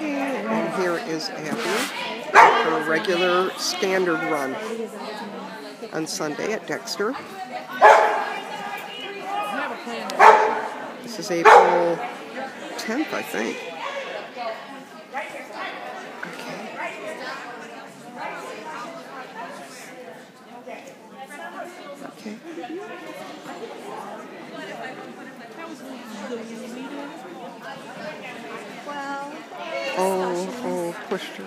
And here is Abby, her regular standard run on Sunday at Dexter. This is April 10th, I think. Okay. Oh, pushed her.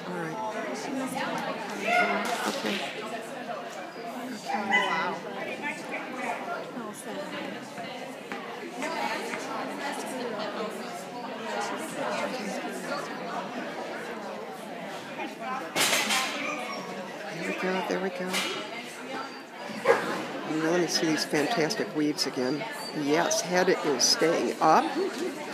All right. Okay. Wow. There we go. Now let me see these fantastic weaves again. Yes, head is staying up.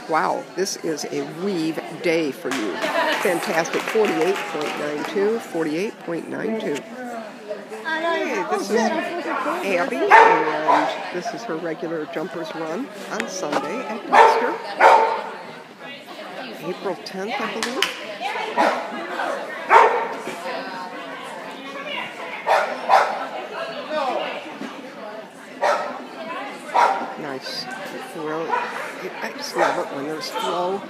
Wow, this is a weave day for you. Fantastic. 48.92, 48.92. Hey, this is Abby, and this is her regular jumpers run on Sunday at Dexter. April 10th, I believe. Nice. Well, I just love it when there's flow.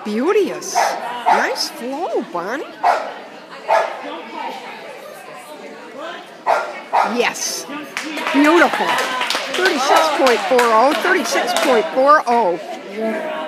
Beauteous. Nice flow, Bonnie. Yes. Beautiful. 36.40, 36.40.